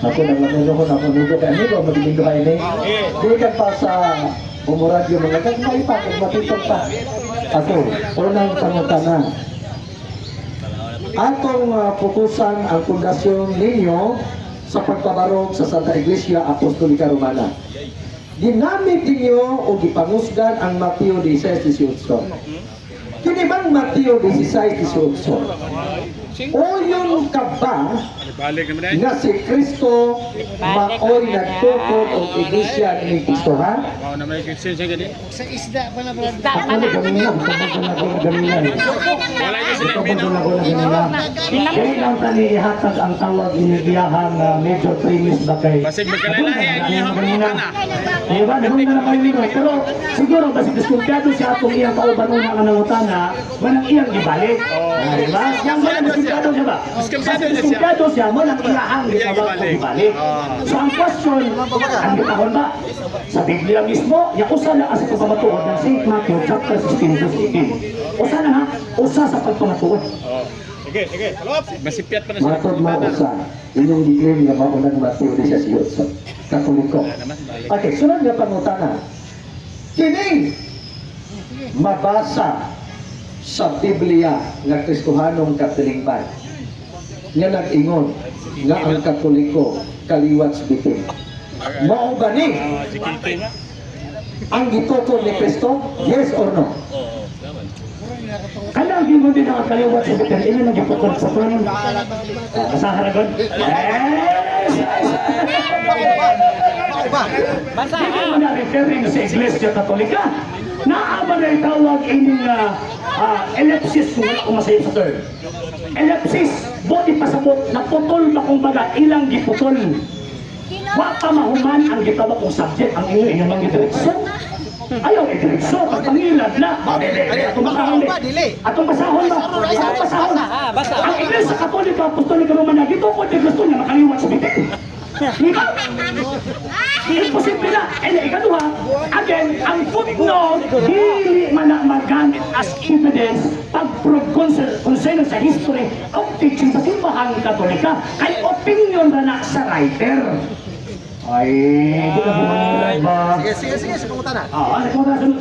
Ako nang manunuhon ako nito kaya nito magiging duhay ni. Di ka pa sa umuradyo mga kagmay pa kung matitong pa. Ako, unang pangutana. Atong putusan ang pundasyon ninyo sa pagpabarog sa Santa Iglesia Apostolika Romana. Ginamit ninyo o gipanghusgan ang Mateo 16:18. Kini bang Mateo 16:18? O yung kaba na si Kristo maoy nagtukod o iglesia ni Kristo ha? Sa isda pa na brad. Ako na ganina, kaya lang tani ihatag ang tawag inigiyahang major premise ba kay Basig magkalalahi ang iyong pangutana. diba, nahuli na kami nito. Pero siguro, basig diskumpiyado siya atong iyang kaubanon ng anangutana, manang iyang ibalik. Diba? Yang manang diskumpiyado siya ba? Diskumpiyado siya, manang iyahang gitawag kong ibalik. So ang question, ang gitahon ba? Sa Biblia mismo, yung usa na sa pagpamatuod ng St. Matthew chapter 16 verse 18. Usa na ha? Usa sa pagpamatuod. Sige. Masipyat pa na Matod mo usa. Inyong declare nga maunang Matthew 16. Katoliko. Okay, sunod nga pangutana. Kining mabasa sa Biblia nga Kristohanong katilingban nga nag-ingon nga ang Katoliko kaliwat sa bitin. Mao ba ni ang gituto ni Kristo? Yes or no? Kanang gingon din ang kaliwat sa bitin, ini nang gipukod sa tunon. Kasaharagon? Yes! Basta Hindi mo na referring sa Iglesia Katolika. Naaba na itawag ining ellipsis kung wala kong masayip sa term. Ellipsis, body pasabot, naputol ba kung baga, ilang giputol. Wa pa mahuman ang gitawag kong subject, ang inyong mga direksyon. Ayaw, direksyon, pangilad na. Atong basahon ba? Atong basahon ba? Atong basahon. Ang Iglesia Katolika, Apostolika Romana, gito ko din gusto niya makaliwat sa bitin. Diba? Imposible na. And ikaduha, again, ang footnote, hindi man na magamit as evidence pag-prove concern sa history of teaching sa simbahang Katolika. Kay opinion na na sa writer. Ay, hindi na bumangulan ba? Sige, sa pangutana. Ano po na sunod?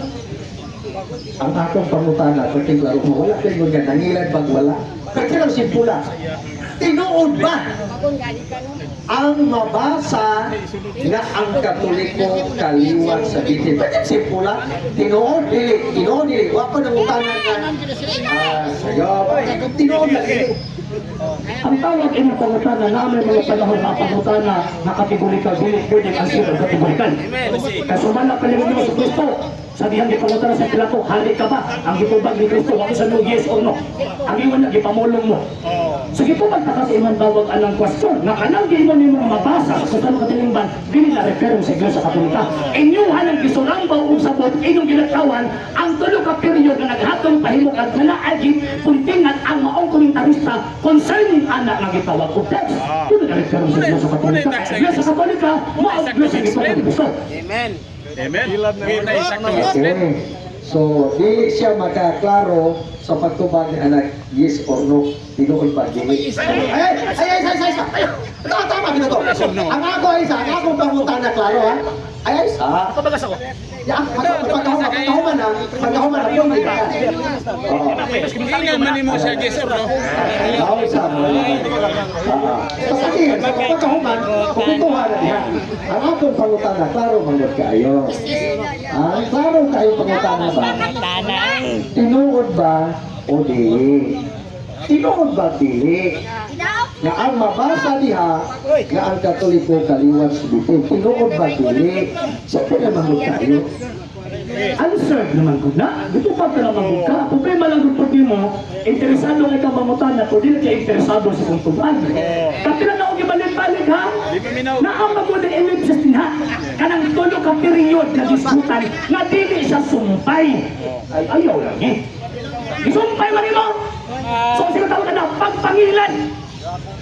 Ang akong pangutana, kung klaro mo, wala kayo nga nangilad pag wala. Kaya simpula. Tinuod ba ang mabasa na ang Katoliko kaliwat sa bitin? Bakit simpula? Tinuod, dili. Wako nang utanan na. Sayo, tinuod na dili. Ang tawag ng pangutana namin mga panahon na pangutana na kategorikal, pwede ang sirang kategorikal. Kasuman na palimod mo sa Kristo, sabihan di pangutana sa Pilato, halik ka ba? Ang gitubag ni Kristo, wako sa no, yes or no? Ang iwan na, gipamulong mo. So gitubag na kasi iman bawag anang question, na kanang gino ni mga mabasa sa kusano katilingban, dili na referong sa Iglesia Katolika. Inyuhan ang gisurang baong sabot, inyong ginatawan, ang tulo ka period na naghatong pahimok at nalaagit, puntingan ang maong komentarista concerning anak na gitawag ko text. Dili na referong sa Iglesia Katolika. Iglesia Katolika, maong Iglesia Katolika. Amen. May isang Okay. So, dili siya makaklaro sa pagtubag ni anak, yes or no, tinuod ba, dili. Ay! Tama, ginato. Ang ako isa, ang akong pangutana klaro ha. Ay, isa. Kabagas ako. Yan, pagkahuman na, yung iba. Ingan man mo siya, yes or no? Ako isa. Kasi, pagkahuman, pupuntuhan na niya. Ang akong pangutana, klaro manod kayo. Klaro kayo pangutana ba? Tinuod ba o dili? Tinuod ba dili? Nga ang mabasa diha nga ang Katoliko kaliwat sa bitin. Tinuod ba dili? So, naman tayo. Answer naman ko na. Dito pa ka naman ka. Problema lang kung pwede mo, interesado nga ka mamutan na kung di na kayo interesado sa kungtuban. Pati lang ako ibalik-balik ha. Na ang magod ng ellipsis din ha. Kanang tulo ka period na disputan na dili siya sumpay. Ay, ayaw lang eh. Isumpay man mo. So, sino tawag ka na? Pagpangilan.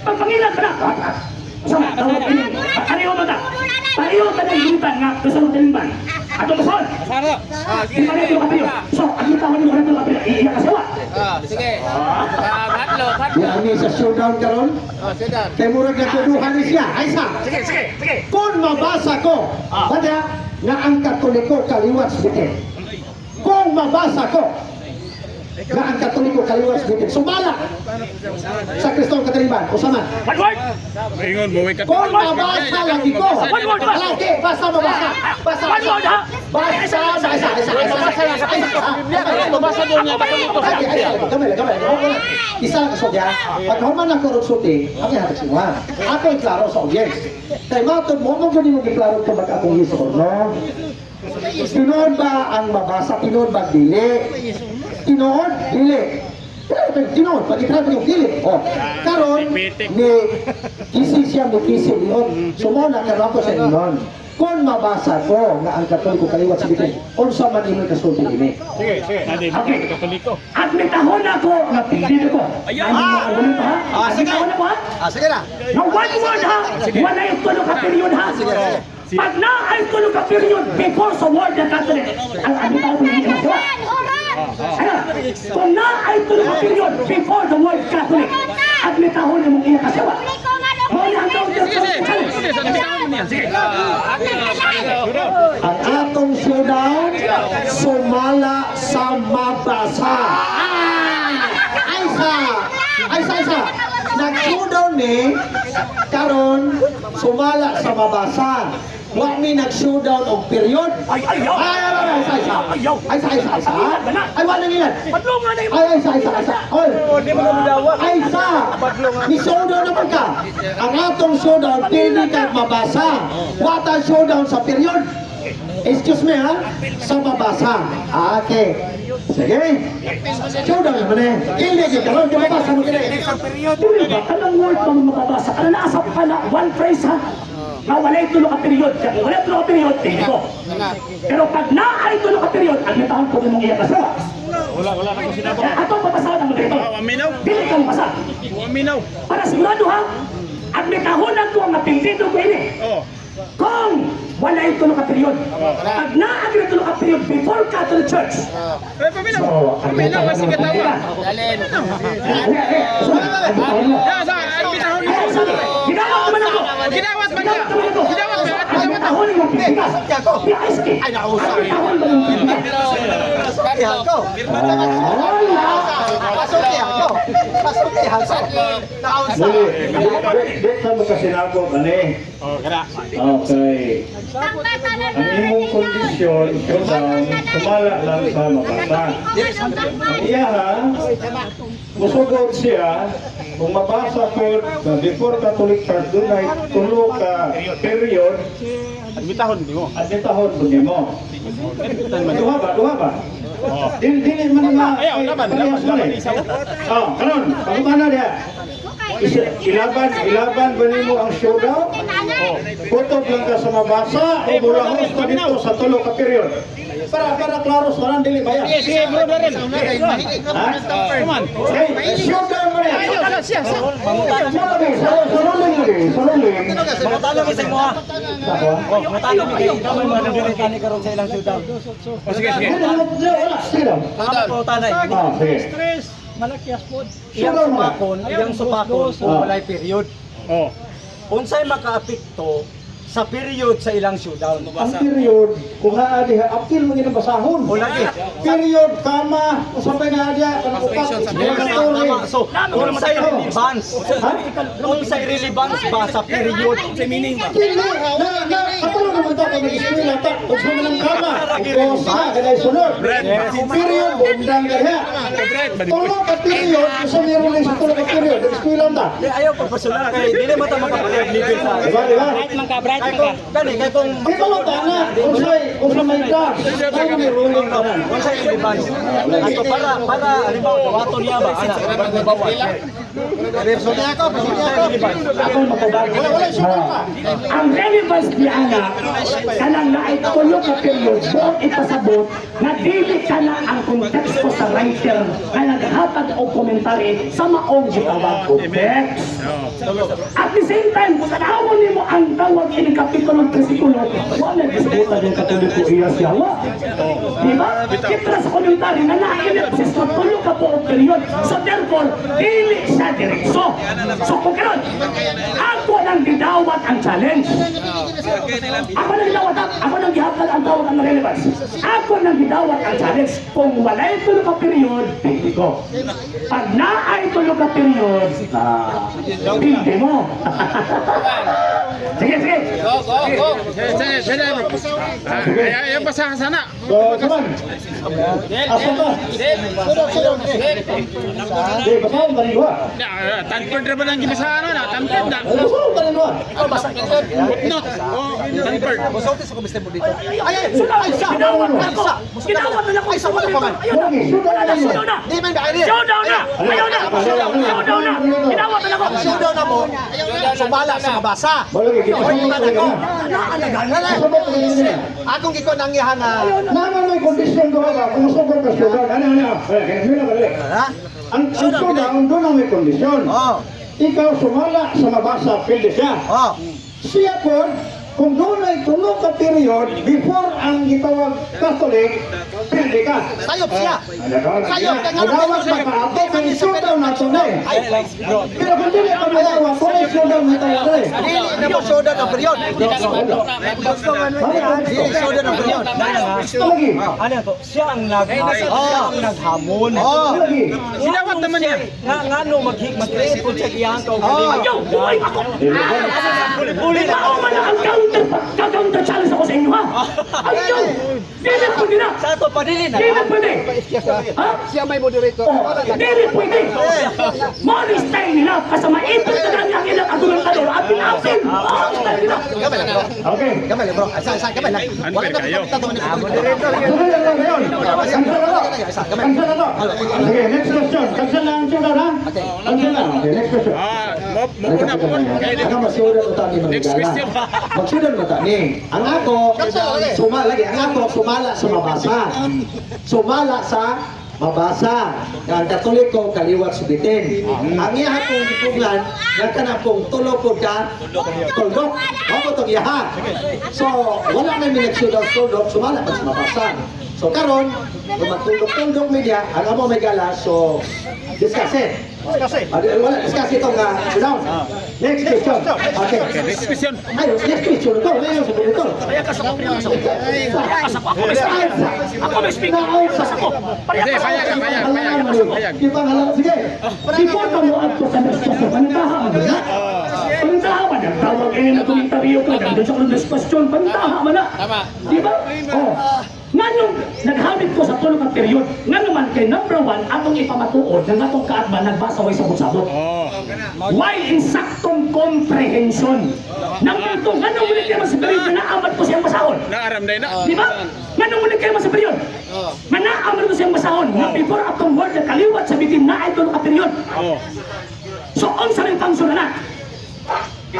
Pagpangilan ka na. Sama, tawag ini. Pareho mo ta. Pareho ka na yung nga gusto mo talimban. Ato basol. Saro. Hindi pa rin yung kapilyo. So, ang tawag mo rin yung kapilyo. Iiyak ka siya. Sige. Di ani sa showdown karon. Kay murag natuduhan ni siya. Ay sa. Sige. Kung mabasa ko, bada nga ang Katoliko kaliwat bitin. Kung mabasa ko, nga ang Katoliko kaliwat bitin. Sumala sa Kristong Kataliban. Usaman. Ingon, buwi ka. Kung mabasa lagi ko. Lagi, basta mabasa. Basta. Mabasa doon niya, Katoliko sa Biblia. Gamay. Isa so ya, pag human ang korupsuti, ang ihatag sinuha. Ako ay klaro sa audience. Kaya matod mo, gani mo giklaro ko baka akong iso, no? Tinood ba ang mabasa? Tinood ba dili? Tinood? Dili. Tinood, pag-itrap yung dili. O, karon, ni kisi siya, ni kisi niyon. Sumuna, karon ko sa inyon. Kung mabasa ko nga ang Katoliko kaliwat sa bitin, unsa man imong kasulti ini. Sige. Okay. Katoliko. At may tahon ako nga pilido ko. Ayun. Argumento ha? Sige. Tahon ako ha? Sige na. No one word ha? Wala yung tulo ka period ha? Sige. Pag na ay tulo ka period before sa word ng Catholic, ang abitaw ko hindi mo. Ano? Kung na ay tulo ka period before the word Catholic, at may tahon yung mong iyakasawa. Ang atong showdown, sumala sa mabasa. Ay sa. Nag-showdown ni, karon sumala sa mabasa. Huwag mi nag-showdown o period. Ay, wala nilan. Ay, sa. Ni showdown naman ka. Ang atong showdown, pili ka mabasa. Wata showdown sa period. Excuse me ha, sa mabasa. Okay. Sige. Showdown naman eh. Hindi ka lang, di mabasa mo kini. Dili ba, anong word pa mo mababasa? Ano naasap ka na, one phrase ha? Na walay tulo ka period. Walay tulo ka period, tingin ko. Pero pag na ay tulo ka period, admitahan ko din mong iyak asawa. Wala na ko sinabi. Ato papasahan ang ganito. Aminaw. Dili kang basa. Aminaw. Para sigurado ha, admitahon ko ang napindido ko ini. Oh. Kung wala yung tulo ka period. Pag na-agree tulo ka period before Catholic Church. Paminaw kasi katawa. Ginawat man ako. Ginawat man ka. Admitahon yung pinigas. Ay, nausap. Admitahon ba yung pinigas? Karihan ko. Pasultihan ko. Naunsa. Dito mo kasi nako ani. Oh, kada. Okay. Ang imong kondisyon, showdown, sumala lang sa mabasa. Iya ha, musugod siya, kung mabasa ko, before Catholic Church, doon ay tulo ka period, Admitahon di mo. at itahon po niyo mo. Duha ba? Dili man nga. Ayaw, laban isa. Oh, kanon, pagkumana diha. Ilaban ba nimo ang showdown? Kutob lang ka sa mabasa o burahos ka dito sa tulo ka period. Para klaro sa walang dili bayan. Sige, bro rin. Ha? Come on. Hey, showdown mo yan. Siya. Saluling mo din. Matalo kasi mo ha. Matalo mi kay kamay mo nang dili kani karon sa ilang showdown. Sige. Wala, sige lang. Ako tanay. Sige. Malakyas po. Iyang supakon kung walay period. Oh. Unsay makaapekto sa period sa ilang showdown? Ang period, kung haadi ha, apil mo ginang basahon. O lagi. Period, kama, usapay na adya, So, unsay relevance? Unsay relevance ba sa period? Sa meaning ba? Kapag naman ito, kung nag-eskwela ito, kung sa mga kama, kung sa kanay sunod. Period, bundang ganyan. Tulong ka period, kung sa meron lang sa tulong ka period, nag-eskwela ito. Ayaw ko personal kay dili mo ta makapag-level sa. Diba? Gani kay kung Di ba mo tanga, kung sa may ka, tayo may ruling ka na. unsay relevance? Ato para halimbawa dawaton niya ba ana bawal. Person niya ako, Ako magbabago. Ang relevance di ana kanang naay tulo ka period buong ipasabot na dili kana ang konteksto sa writer na naghatag og komentary sa maong gitawag ko text. At the same time, kung tanawon nimo ang gitawag ini kapitulo ng versikulo, wala disputan yung katoliko iya siya. Di ba? Kitra sa komentary na na-ellipsis na tulo ka po ang period. So therefore, dili siya direkso. So kung karon, ako nang gidawat ang challenge. Ako nang gidawat, ako nang gihapal ang tawag ang relevance. Ako nang gidawat ang challenge. Kung wala'y tulo ka period, hindi ko. Pag naay tulo ka period, hindi mo. Sige, sige. Sige. Ayan, basahan sana. So, saman. Asa ba? Di, basahan ka rin ba? Tanpad na ba nang gibasahan na? Tanpad na. Basahan ka rin ba? No. Oh, tanpad. Ay, kinawat na ako. Kinawat na ako. Ayaw na. Showdown na. Ayaw na. Showdown na. Kinawat na ako. Showdown na mo. Sumala sa mabasa. Malagi, kita sa mga talaga. Kasabot ka rin niya. Akong giko nang ihan na. Naman may kondisyon ko ka, kung sugod ka sugar, ano? Ganyan ka rin. Ha? Ang sugar, doon ang may kondisyon. Oh. Ikaw sumala sa mabasa, pilde siya. Oh. Siya po, kung doon ay tulog ka period, before ang gitawag Catholic, pilde ka. Sayop siya. Sayop ka nga. Madawag ba ka ato, may showdown na ito na eh. Pero kung dili ka madawag, kung ay showdown na ito na eh. Dili na mo showdown ang period. Dili showdown ang period. Lagi. Ano to? Siya ang naghamon. Lagi. Sinawat naman niya. Nga no mag-create po siya iyang kaugalingan. Ayaw, buhay ako. Uli na Ako man ang counter challenge ako sa inyo, ha? Ayaw. Dili pwede na. sa to padili na. Dili pwede. Ha? Siya may moderator. Dili pwede. Money style nila. Kasama ito na lang yung ilang argumentador at pinapin. Style nila. Okay. Gamay lang bro. Sa gamay lang. Wala na kayo. tatawag na. Susunod lang ngayon. Cancel na to. Cancel na to. Sige, next question. Cancel na ang sugar, ha? Cancel na. Okay, next question. Mauna po. Ako masudan mo tani Next question. Magsudan mo tani. Ang ako sumala lagi. Ang ako sumala sa mabasa. Sumala sa mabasa. Ang Katoliko kaliwat subitin. Ang iya pong gipugan nga kana pong tulo pod ka tuldok. Mao tong iya. So wala na mi nagsudan tuldok sumala pa sa mabasa. So karon kung magtuldok-tuldok media, ang amo may gala so discuss it. Wala, discuss itong down. Next question. Okay. Next question. Ay, next question ito. Ngayon sa ito. Kaya ka sa ako. Ako may speaker. Ako may speaker. Ako. Sige, payag. Di ba halang? Sige. Before ka mo at sa next question, pantaha mo na. Pantaha mo na. Tawag kayo na komentaryo ka. Doon sa next question, pantaha mo na. Di ba? Oh. Nga nung naghamit ko sa tulong ng period, nga naman kay number 1, atong ipamatuod ng atong kaadman nagbasa way sabot-sabot. Why insaktong comprehension? Number 2, nga nung ulit kayo sa period na naamat ko siyang masahon. Naaram na yun. Di ba? Nga nung ulit kayo sa period, nga naamat ko siyang masahon. Nga before atong word na kaliwat sa bitin na ay tulong ka period. So, on sa rin function na na.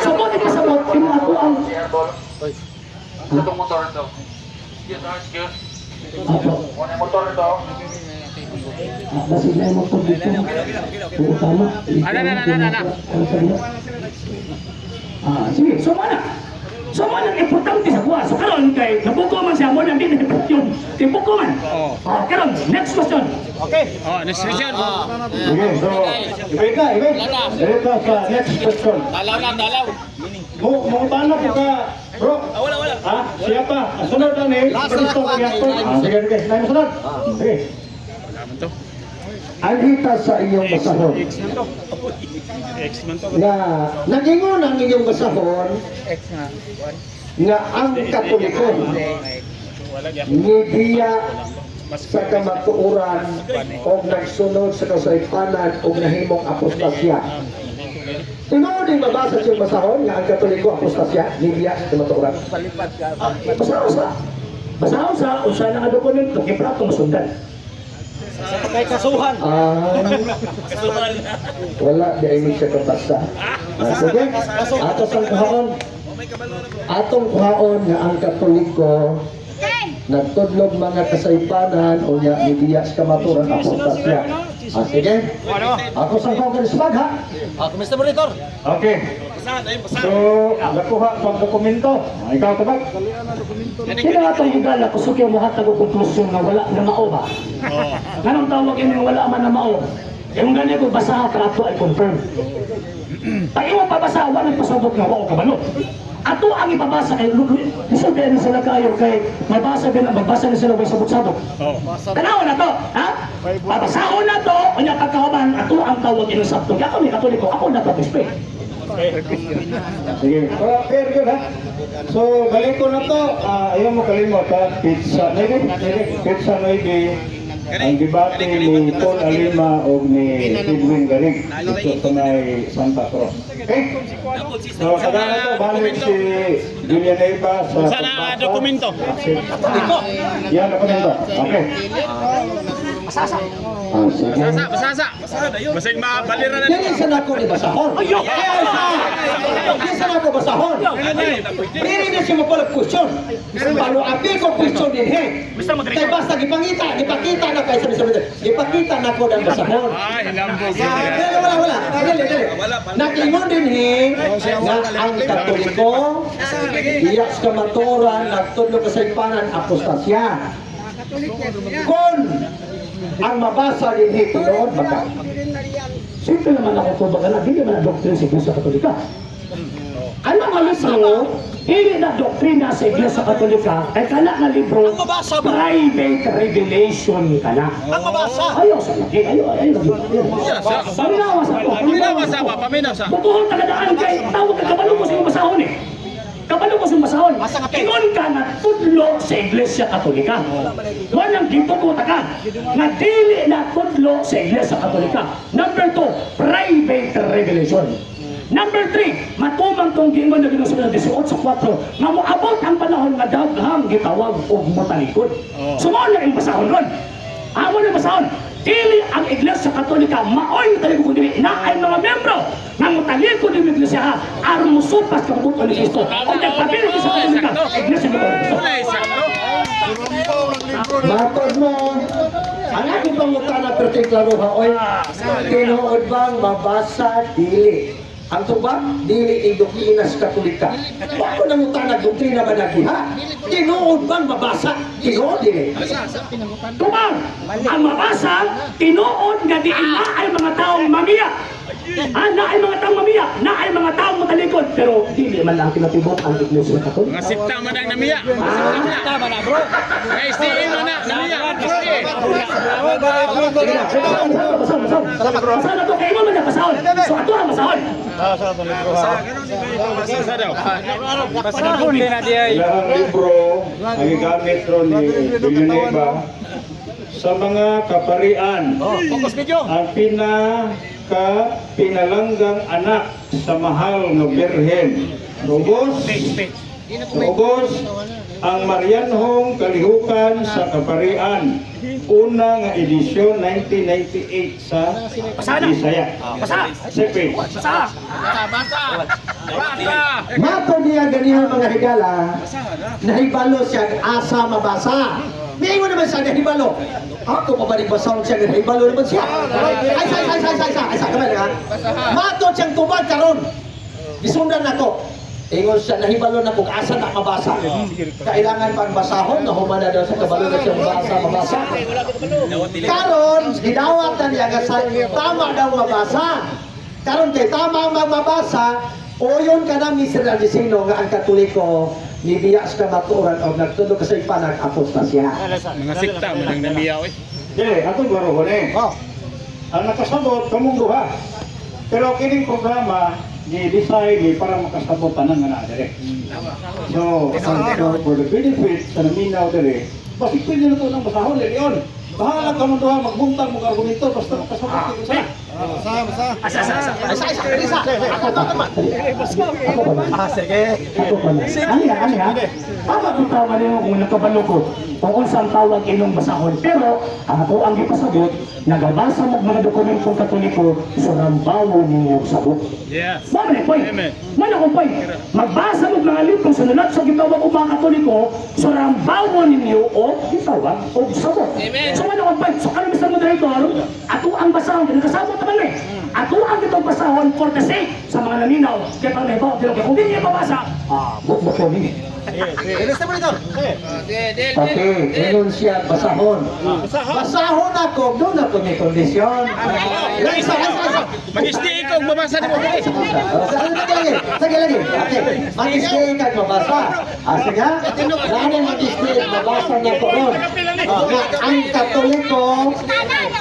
So, mo din kasabot, ako ang... Itong motor ito. Apo. Motor ito. Basig na yung motor dito. Oo, tama. Ana. Sige, so mana? So mana importante sa kuha. So karon kay nabuko man siya mo nang din yun. Tibuko man. Karon, next question. Next question. Sige, so, ibig ka. Dito sa next question. Dalaw. Mo paano ka, bro? Wala. Ha? Siya pa. Sunod na ni. Sige. Nahin sunod. Sige. Alita sa iyong basahon. Na nagingon ang inyong basahon nga ang Katoliko nibiya sa kamatuuran o nagsunod sa kasaypanan o nahimong apostasya. Tinuod din mabasa siyang basahon nga ang Katoliko apostasya nibiya sa kamatuuran. Basa usa na nga dokumento kay prato masundan. Kay kasuhan. Wala di ay siya kapasa. Sige, atong kuhaon nga ang Katoliko nagtudlog mga kasaypanan o nga nibiya sa kamaturan apostasya. Sige, ako sa Congress mag ha. Mr. Monitor. Okay. So, nakuha pag dokumento. Ikaw tabag. Kaya nga itong higala, kusukyo mo hatag o konklusyon na wala na mao ba? Ganong tawag yun yung wala man na mao. Yung ganyan ko basaha ka ato ay confirm. Pag imo pabasa, wala pasabot nga wao kabalo. Ato ang ipabasa kay isultihan na sila kayo kay magbasa na sila may sabot-sabot. Tanaw na to, ha? Babasahon na to, kanya pagkawaban, ato ang tawag yun sa sabto. Kaya kami katoliko, ako na papispe. Sige. Fair good ha. So, balik ko na to. Ayaw mo kalimot ha. Pizza. Pizza na ang debate ni Paul Alima o ni Edwin Garing dito sa may Santa Cruz. Okay? So, kada na to, balik si Villanueva sa Sana dokumento. Yan, dokumento. Okay. Sige. Basasa. Basig mabalira na. Dili sa nako ni basahon. Dili sa nako basahon. Dili na siya mapalag question. Palo abi ko question din he. Kay basta gipakita na kay sabi. Gipakita na ko dan basahon. Ay, hinambog. Wala. Dili. Nakingon din he nga ang Katoliko iya sa kamaturan nagtudlo ka sa ipanan apostasya. Kon ang mabasa din he tinuod baka. Simple naman ako po baga na, hindi naman na doktrin sa Iglesia Katolika. Ano nga mismo, hindi na doktrina sa Iglesia Katolika, ay kana nga libro, private revelation ka na. Ang mabasa! Ayaw sa laki, ayaw. Paminawa sa ako, Paminaw sa. Butuhon tagadaan kay, tawag ka, kabalo ko sa yung masahon eh. Kabalo ko sa yung masahon. Ingon ka na tudlo sa Iglesia Katolika. Walang gitututa ka, nga dili na tudlo sa Iglesia Katolika. Number 2, private revelation. Number 3, matumang tong gingon na ginusunod 18 sa 4 nga moabot ang panahon nga daghang gitawag og motalikod. Sumo na yung basahon ron. Amo na basahon. Dili ang Iglesia Katolika maoy motalikod dili na ay mga membro nga motalikod ng Iglesia ha aron mosupas ka kabuto ni Kristo. O nagpabilit sa Katolika, Iglesia ni Kristo. Matod mo, ang aking pangutana partiklaro ha, oy, tinuod bang mabasa dili? Ang tuba, dili ang doktrina sa Katolika. Bako nang utana, doktrina ba nagiha? Tinuod bang mabasa? Tinuod dili. Tumang, ang mabasa, tinuod nga di na ay mga taong mamiya. Na ay mga taong mamiya, na ay mga taong matalikod. Pero dili man lang tinatibok ang Iglesia Katolika. Mga sikta man ang namiya. Tama na, bro. Ay, STE man na. Namiya. Basahan na to, kaya mo man na basahon. So ato ang basahon. Basa daw. Ilang libro ang gigamit ron ni Villanueva sa mga kaparian. Ang pinalanggang anak sa mahal nga birhen. Ubos ang Marianhong Kalihukan sa Kaparian. Una nga edisyon 1998 sa Bisaya. Sepe. Mato niya ganyan mga higala, nahibalo siya asa mabasa. May mo naman siya nahibalo. Ako pa ba basahon siya nahibalo naman siya? Ay, kamay na. Mato siyang tubad karon. Gisundan ako. Ingon siya, nahibalo na kung asa na mabasa. Kailangan pang basahon, nahumana daw sa kabalo na siya mabasa. Karon, gidawat na niya nga sa tama daw mabasa. Karon kay tama ang mabasa, oyon ka na Mr. Aldisino nga ang Katoliko ni biyas ka maturan o nagtulog ka sa ipanag apostasya. Mga sikta man ang namiya. Dili, atong garo ko ni. Ang nakasabot, kamong duha. Pero kining programa, ni-design ni para makasabot tanan nga na dire. So, for the benefit sa naminaw dire, basig pwede na ito ng basahon din yun. Bahala ka mo doon, magbuntang mo argumento, basta makasabot dito sa. Ano ha? Tama kung tawag niyo kung nakabalo ko kung unsang tawag inong basahon. Pero ako ang ipasabot, nagabasa mo mga dokumentong Katoliko sa rambawo ninyo sabot. Yes. Mama ni Poy. Mana ko Poy. Magbasa mo mga librong sunod sa gitawag o mga Katoliko, surambawon ninyo o gitawag o sabot. So ano ang point? So kami Mr. Moderator, ato ang basahon, kasabot naman eh. Ato ang itong basahon for the sake sa mga naninaw. Kaya pang naibaw, kung hindi niya babasa, bukbuk ko niya. Okay, ngayon siya basahon. Basahon ako, doon ako may kondisyon. Mag-stay ikaw, mabasa mo. Sige lagi. Okay, mag-stay ka mabasa. Sige, lalo mag-stay, mabasa niya ko ron. Ang Katoliko,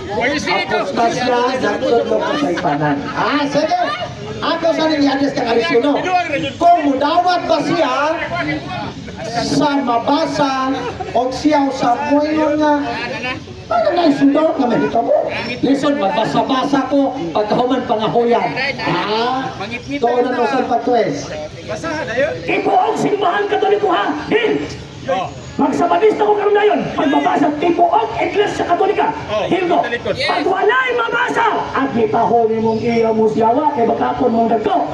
apostasya, nagtudlo ko sa ipanan. Sige. Ako sa rin i-address ka karisyono. Kung mudawat ba siya sa mabasa o siya sa muyon nga ano na isunod na mahita mo? Listen, magbasa-basa ko pagkahuman pangahuyan. Doon na sa patwes. Tipo ang simbahan Katoliko ha! Hin! Magsabadista ko karon dayon pagbabasa tipo og Iglesia Katolika. Hilgo. Pag walay mabasa, at mitahon imong iya mo siyawa kay bakapon mong dagko.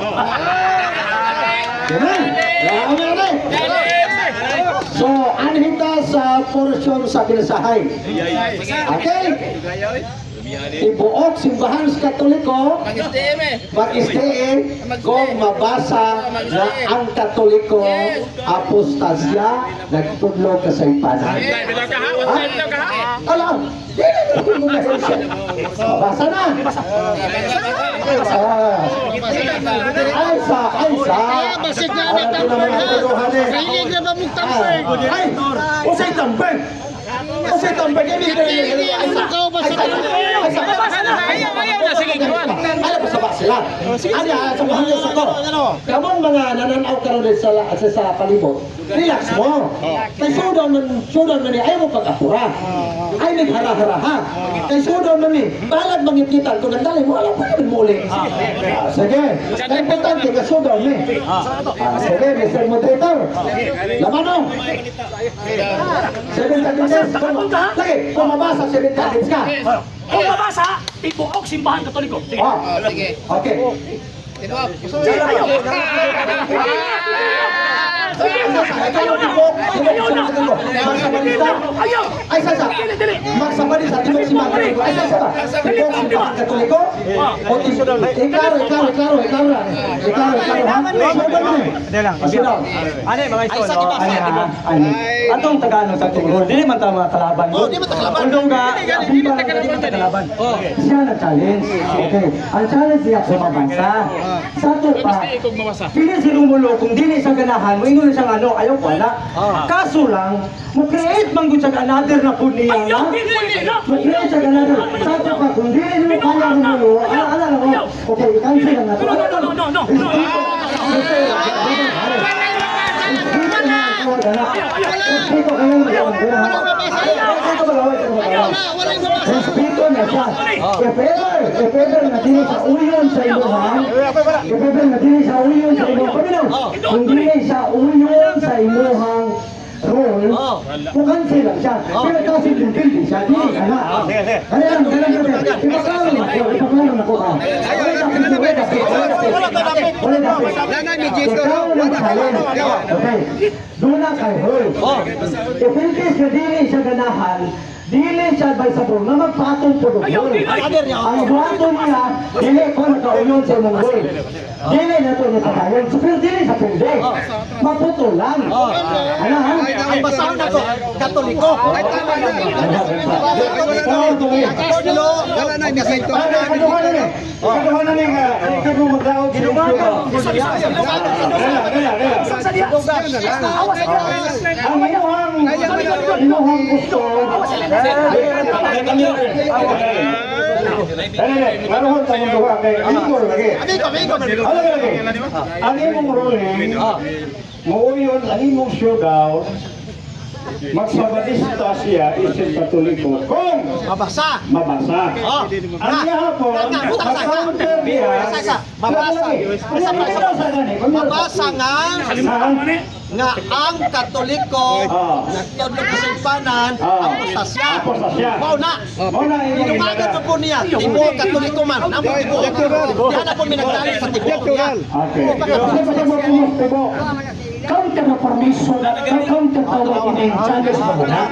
So, anhita sa portion sa binasahay. Okay? Ibuok simbahan sa Katoliko, mag-stay kung mabasa na ang Katoliko, apostasya, nagtudlo ka sa ipanan. Alam, mabasa na. Ay, usay tambay. Usay tambay. Ayaw na, sige, gawa. Alam ko sa basilan. Sa bahagya sa ko. Kamong mga nananaw karon sa palibot, relax mo. Kay sudaw man ni, ayaw mo pag-apura. Ay may hara-haraha. Kay sudaw man ni, balag mangipitan kung nagdalay mo, alam pa naman muli. Sige. Kaya importante ka sudaw ni. Sige, Mr. Moderator. Laman o. 7 minutes. Lagi, kung mabasa 7 minutes ka. Kung mabasa, tipo og simbahan Katoliko. Sige. Okay. Ay, sasa. Magsabali sa tibok si Mga Katoliko. Ay, sasa. Tibok si Mga Katoliko. Iklaro, Ano mga isto? Atong Tagalog sa tungkol, dili man ta mga kalaban. Undong ga, di ba kalaban? Siya na challenge. Okay. Ang challenge niya sa mabansa. Sa to pa. Pili si Romulo kung dili sa ganahan, mo ingon siyang ano, ayaw ko na. Kaso lang, mo-create man gud sa another na pud niya. Mo-create sa another. Sa to pa kung dili mo kaya Romulo, ala ko. Okay, cancel na to. No. Respeto na siya. If ever na dili sa uyon sa imuhang, kung dili sa uyon sa imuhang role, mukhang sila siya. Pero kasi hindi siya. Dili ka na. Kaya lang. Ipaklaro na ko ka. Wala na. Ikaw na challenge. Okay. Doon na kay Hoy. If in case na dili siya ganahan, dili siya by sabong na magpatong po doon. Ang buhato niya, dili ko nakauyon sa imong Hoy. Dili na ito nakakayon. So, pero dili sa pindi. Maputo lang. Ano ha? Ang basahon ako, Katoliko. Inuhang gusto. Maroon tayong duha kay Amigo lagi. Ano lagi? Ang imong ruling, mauyon ang imong showdown, magsabadista siya isip Katoliko kung mabasa. Ang hapon, mag-counter niya. Mabasa nga ang Katoliko nagtudlo sa impanan apostasya. Mao na. Inumagan po niya. Tibo Katoliko man. Amo tibo. Yan na po minagdali sa tibo niya. Okay. Counter na po permission na kakang tatawag ini challenge mo na.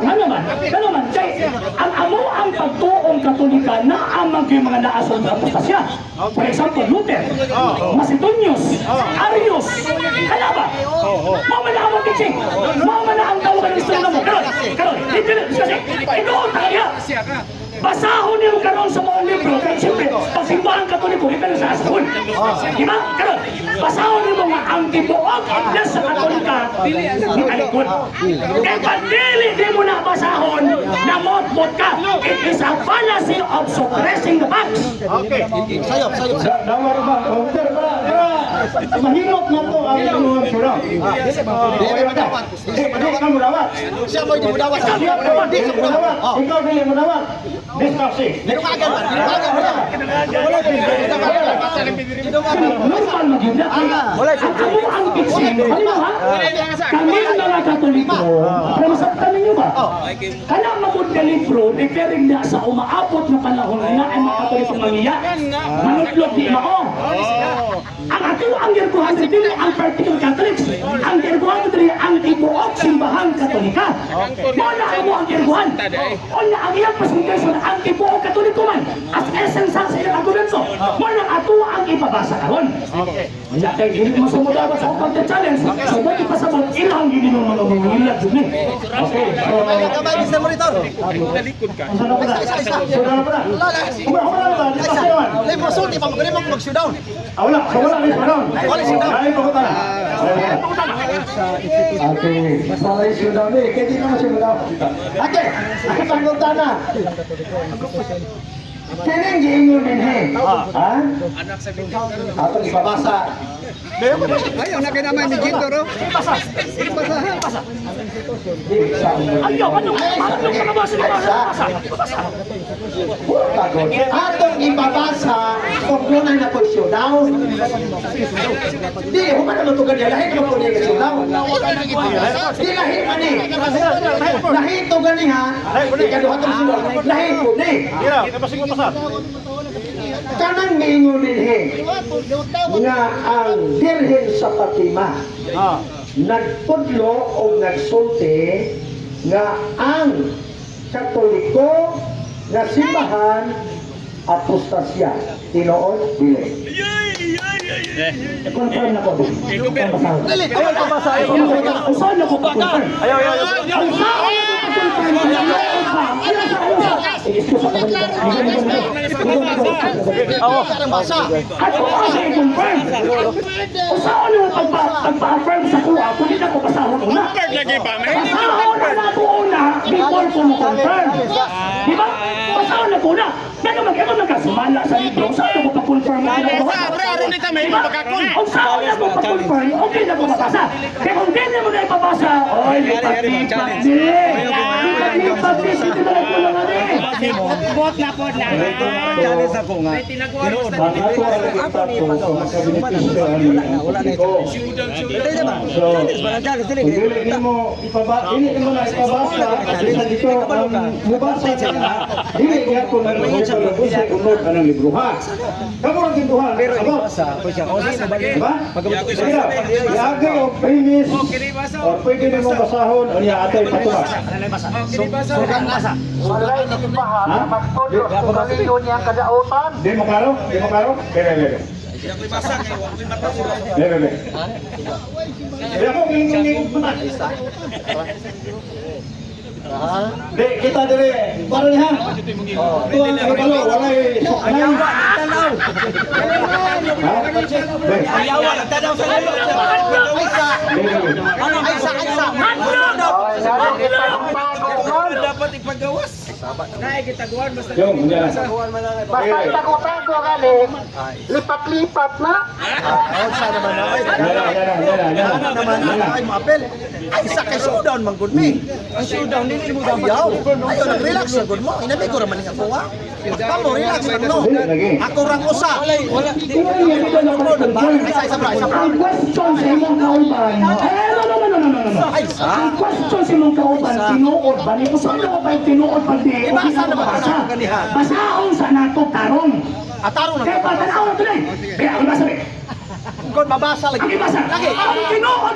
Ano man, kay ang amo ang pagtuong Katolika na amang yung mga naasong na apostasya. For example, Luther, Macedonius, Arius, kaya ba? Mama na ang teaching, mama na ang tawag ng istorya mo. Karon, hindi kasi, inoon talaga. Basahon niyo karon sa mga libro, kaya siyempre, pasimbahan Katoliko, ito na sa asahon. Diba? Karon, basahon niyo mga ang tibuok iglesia sa Katolika, ni Alikod. Kaya pandili di mo na basahon, na mot-mot ka. It is a fallacy of suppressing the facts. Dawar ba? Pero mahirap na to ang inuwan sila. Hindi ka mo dawat. Siya mo hindi mo dawas. Siya mo dawat. Ikaw dili mo dawat. Discussing. Nirumagan man. Normal na yun. At kamo ang fixing, halimbawa, kami ang mga Katoliko, pero masaktan ninyo ba? Kana magod ka libro, referring na sa umaabot na panahon na ay mga Katoliko mangiya. Manutlog di mao. Ang ato ang girkuhan sa dili ang particular Catholics. Ang girkuhan sa dili ang tibuok simbahang Katolika. Muna mo ang girkuhan. O na ang iyang presentation ang tibuok Katoliko man. As essence sa ilang argumento. Muna ato ang ipabasa karon. Kaya kay hindi mo sumudawa sa upang challenge. So dahil ipasabot ilang hindi mo manungilag dun eh. Okay. Kamay Mr. Monitor. Saan ako na? Saan ako na? Wala ba? Discussing naman. Libre sulti pa magaling mo mag-showdown. Wala. So wala. Wala, sit down. Ay, pakuta na. Okay, malay siya daw eh, kaya di naman siya magawa. Okay, ako panggunta na. Kining giingon din eh. Ha? Ato ibabasa. Ayaw na kinamay ni Ginto, ro. Ayaw, anong nakabasa na Atong ibabasa kung doon ay na-showdown. Di, humana mo ito ganyan. Lahit mo po niya showdown. Di, lahit man eh. Lahit ito ganyan ha. Ikaduha itong showdown. Lahit po ni. Kanang mingon din eh. Nga ang Birhen sa Fatima. Nagpudlo o nagsulti nga ang Katoliko na simbahan apostasya. Tinoon, dili. confirm na ko. Dili, ayaw ka ba sa iyo? Ang saan ako pa-confirm? Ayaw. Ang saan ako pa-confirm? Ang basa. At kung ako i-confirm, kung saan ako pagpa-affirm sa kuha, kung hindi ako basahon una. Basahon na ako una before ko mo-confirm. Di ba? Basahon na ko una. Pero mag-ibang nagkasumala sa libro, saan ako pa-confirm na ako? Kung saan ako pa-confirm, okay na ko mabasa. Kaya kung hindi mo na ipabasa, oy, lipat-lipat din. Lipat-lipat din, hindi na lang ko lang rin. Bot na po na. Challenge ako nga. Tinaguan Ang ato ang rektato sa magkabenepisyo ani Katoliko. So, kung dili mo na ipabasa kasi sa dito ang mubasa niya, dili niya kung sa unod anang libruha. Kamu ang gintuhan, diba? Iagay o premise o pwede na mong basahon o niya atay patubas. Walay na simbahan na magtulyo kung maliyon niya ang kadautan. Di mo klaro? Bebe. Kaya mo, ngingin mo na. Di, kita dire. Paro niya. Ito ang ibalo, walay suknay. Tanaw sa lalo. Dapat ipagawas. Yung, yan. Basta itago-tago galing, lipat-lipat na. Ay, mapel. Ay, isa kay showdown man gud mi. Ang showdown dili mo dapat. Ayo nag-relax na gud mo. Inabi ko ra man ang kuha. Kamu relax man no. Ako rang usa. Wala. Ang question sa imong kauban, no. Ang question sa imong kauban, tinuod ba? Kung saan ako ba tinuod pa di? O di na mabasa? Basahon sa nato tarong. Ataro na. Kaya pa, tanaw na tuloy. Kaya, ang basa rin. Kon mabasa lagi. Ang ibasa. Ang tinuod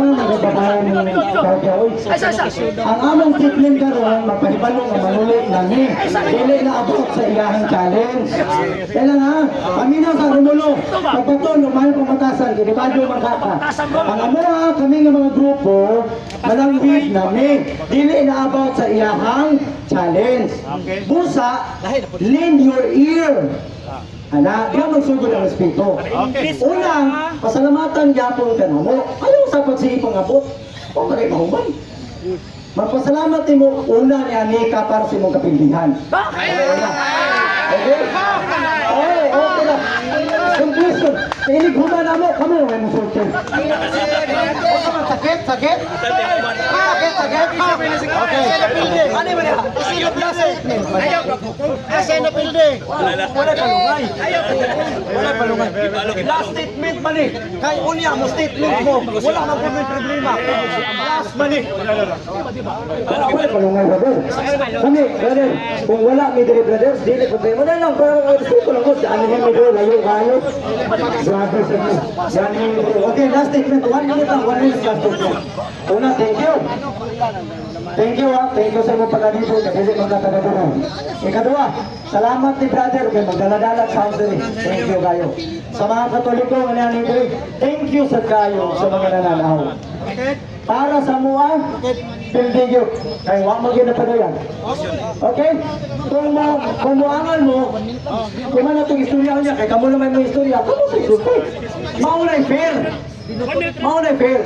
Ano nga nagbabahan ng Kagaoy? Ang among statement karon magpahibalo nga manulit nami. Dili na abot sa iyahang challenge. Kaya nga, kami na sa Romulo, pagbaton lumayo pamatasan, kinibadyo magkaka. Ang amuha kami nga mga grupo, malangwid nami. Dili na abot sa iyahang challenge. Busa, lend your ear. Ana, diyan magsugod ang respeto. Una, pasalamatan gyapon ka namo. Ayaw sa pagsipang abot. O kay mahumay. Magpasalamat nimo una ni Anika para sa imong kapindihan. Okay? Okay na. Conclusion. Inig human namo, kami na may musulti. Sakit. Sakit. Okay. Ano ba niya? Asa na pilde? Wala palungay. Wala palungay. Last statement man eh. Kay unya mo statement mo. Wala nang problema. Last man eh. Wala palungay, brother. Kami, brother, kung wala may dili brothers, dili problema na lang. Pero ang respeto lang ko, ano yung may dili, layo. Grabe sa inyo. Yan yung may dili. Okay, last statement. 1 minute lang, 1 minute last statement. Una, thank you. Thank you sa mga pagkadito, kasi magkakagabunan. Ikaduwa, salamat ni brother, kay magdala-dala sa house rin. Thank you kayo. Sa mga katoliko, thank you sa kayo sa mga nananaw. Para sa mga pildigyo, kaya huwag maging napadayan. Okay? Kung muangan mo, kung man itong istorya niya, kaya kamo naman may istorya, kamo sa istorya. Maulay fair. Mauna fair.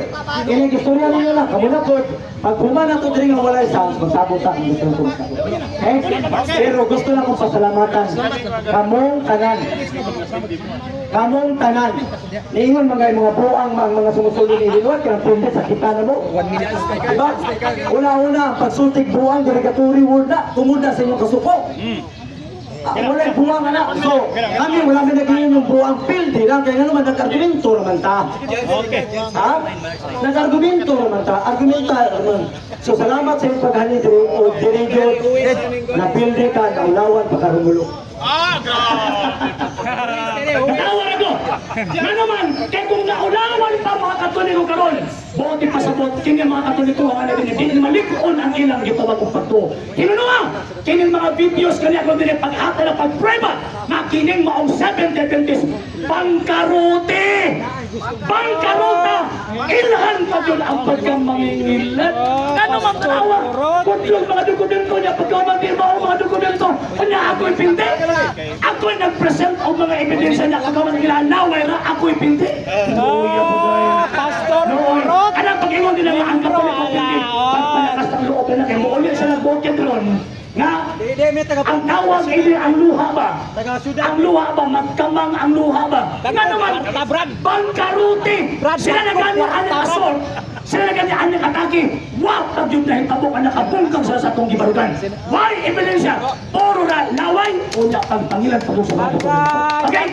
Kaya istorya ninyo lang, kamo na po, pag pumana to diri nga walay sounds, magsabot ta ang gusto kong magsabot. Okay? Pero gusto lang kong pasalamatan. Kamong tanan. Kamong tanan. Niingon mga buang mga sumusulong ni Linuat, kaya punta sa kita na mo. 1 minute. Diba? Una-una, pagsultik buang, derogatory word na, tumuda sa inyong kasuko. Wala buwang anak. So, kami wala may naging yung buwang pildi lang. Kaya nga naman, nag-argumento naman ta. Ha? Nag-argumento naman ta. Argumental naman. So, salamat sa iyong paghani o dirigyo na pildi ka, naulawan, pagkarumulo. Tawar ako! Na naman, kaya kung naulawan pa mga katoliko karon, buti pasabot, kini mga katoliko ang alabing hindi malikon ang ilang gitawag kong pagto. Kinunuang, kini mga videos kani ako din pag-ata na pag-prueba na kining maong 7th Adventist bangkarote! Bangkarota! Ilhan pa yun ang pagkang mangingilat. Ano mang tawa? Kung yung mga dokumento niya, pagkamandirma o mga dokumento, kanya ako'y pinti. Ako'y nag-present o mga ebidensya niya, kagaman nila naway na ako'y pinti. Pastor Morot! Anong pag-ingon din ang mga angkap na pinti? Pagpalakas ng loob na kayo, muulit siya nag-bukit ron. Nga, ang tawag ini ang luha ba? Ang luha ba? Magkamang ang luha ba? Nga naman, bangkaruti! Sila na ganyan ang asol! Sila na ganyan ang nakataki! Wow! Tagyod na hitabok ang nakabungkang sa atong gibarugan! Why ebidensya? Puro na laway! Unya pang pangilan pa sa mga dokumento. Okay?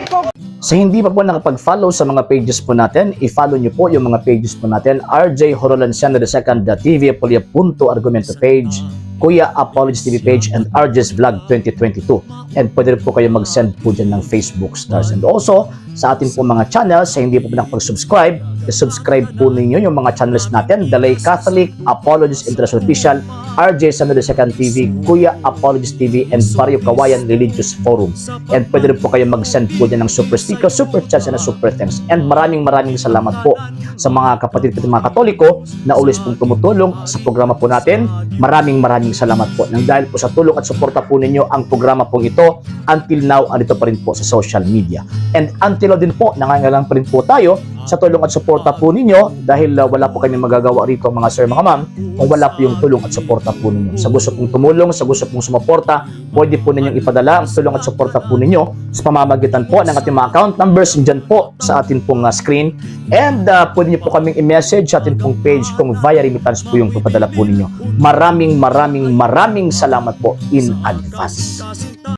Sa hindi pa po nakapag-follow sa mga pages po natin, i-follow nyo po yung mga pages po natin, RJ Horolanciano II TV, Argumento page, Kuya Apologies TV page, and RJ's Vlog 2022. And pwede rin po kayo mag-send po dyan ng Facebook stars. And also, sa atin po mga channels, sa hindi po nakapag-subscribe, i-subscribe po ninyo yung mga channels natin, The Lay Catholic, Apologies International Official, RJ Santo II TV, Kuya Apologies TV, and Barrio Kawayan Religious Forum. And pwede rin po kayo mag-send po dyan ng super sticker, super chats, and super thanks. And maraming salamat po sa mga kapatid at mga Katoliko na ulis pong tumutulong sa programa po natin. Maraming salamat po. Nang dahil po sa tulong at suporta po ninyo, ang programa pong ito, until now, andito pa rin po sa social media. And until now din po, nangangailangan pa rin po tayo sa tulong at suporta po ninyo dahil wala po kami magagawa rito mga sir, mga ma'am, kung wala po yung tulong at suporta po ninyo. Sa gusto pong tumulong, sa gusto pong sumuporta, pwede po ninyong ipadala ang tulong at suporta po ninyo sa pamamagitan po ng ating mga account numbers dyan po sa ating pong screen. And pwede nyo po kaming i-message sa ating pong page kung via remittance po yung papadala po ninyo. Maraming salamat po in advance.